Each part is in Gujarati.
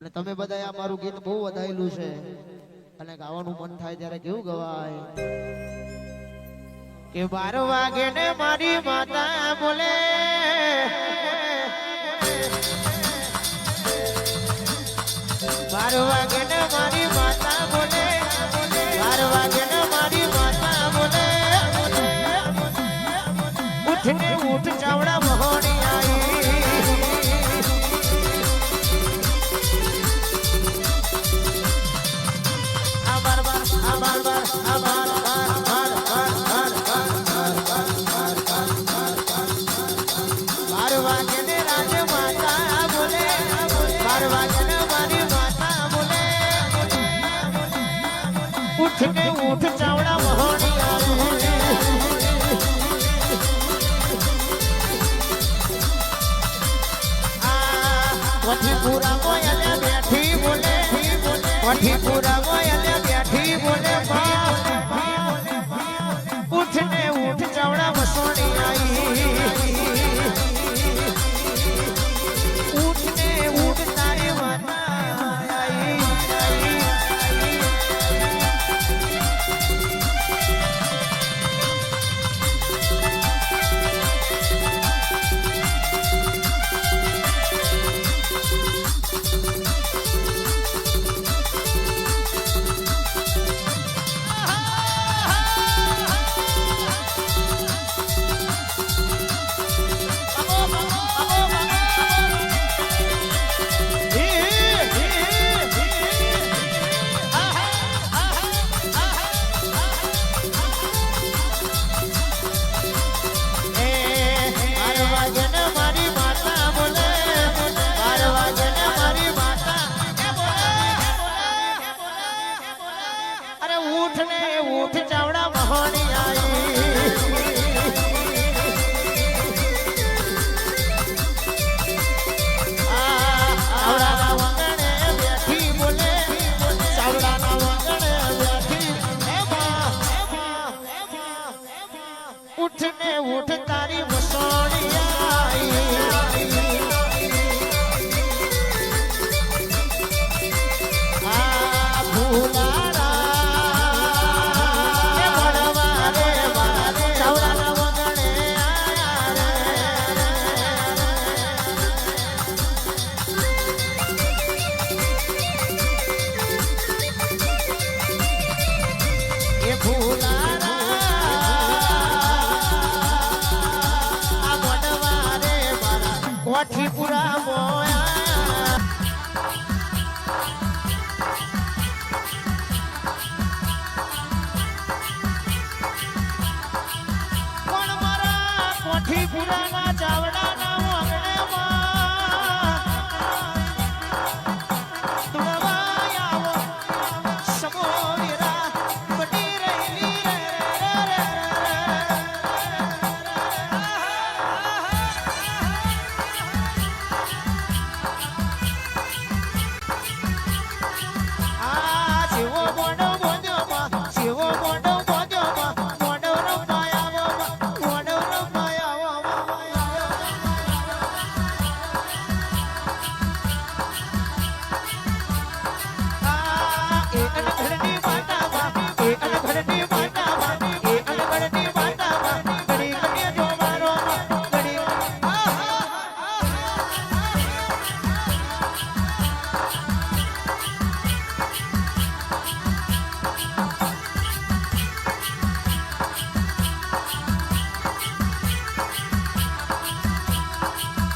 અને તમે બધા આ મારું ગીત બહુ વધાયેલું છે અને ગાવાનું મન થાય ત્યારે કેવું ગવાય કે 12 વાગે ને મારી માતા બોલે 12 વાગે ને મારી માતા બોલે 12 વાગે ને મારી માતા બોલે ઉઠ ને ઉઠ ચાવડા મહોણી आई उठने उठ चावड़ा महोनी पूरा मोयले बैठी बोले पूरा मोयले बैठी बोले उठने उठ चावड़ा मसोनी आई उठने उठ तारी माता आई उठ चावड़ा महोनी उठने उठ तारी मसोनी पूरा मोया कौन मारा कोठी पूरा ना चावड़ा ना वांगणे तुड़वाया वो समोरा बटी रही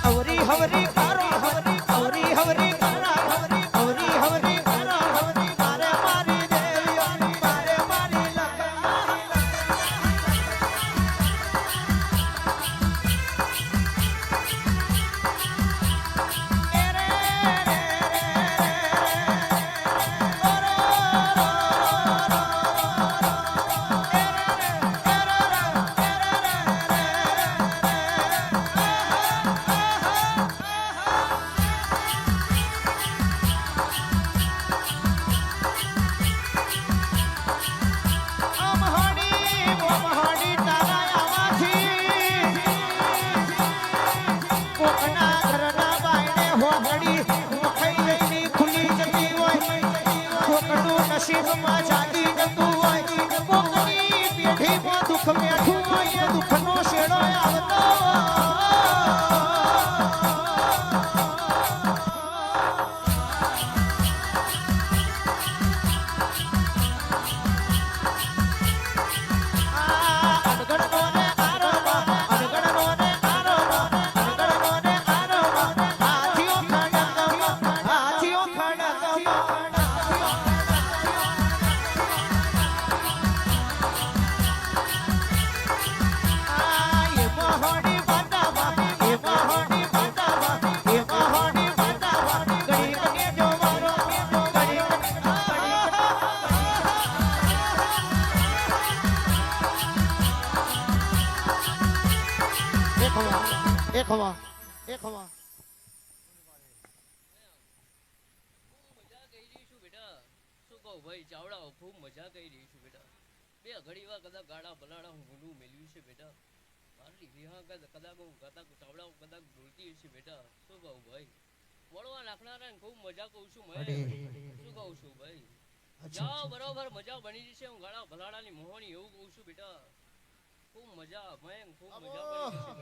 हवरी हवरी कारो हवरी हवरी कारा हवरी हवरी कारो हवरी मारे मारी देवी मारे मारी लखना એ ખમા એ ખમા મજા કરી રહી છું બેટા શું કહું ભાઈ ચાવડા ખૂબ મજા કરી રહી છું બેટા બે ઘડી વાર કદાચ ગાડા બલાડા હું ગુંડું મેળવ્યું છે બેટા મારી વિહા કદાચ હું કદાચ ચાવડા કદાચ બોલતી હશે બેટા શું કહું ભાઈ વળવા નાખનારા ખૂબ મજા કહું છું મેં શું કહું છું ભાઈ જાઓ બરોબર મજા બની જશે હું ગાડા ભલાડાની મોહની એવું કહું છું બેટા ખૂબ મજા મેં ખૂબ મજા બની જશે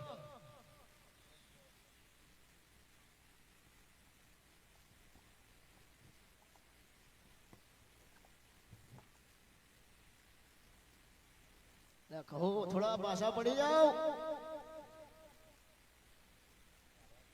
બેટા કહો થોડા પાછા પડી જાઓ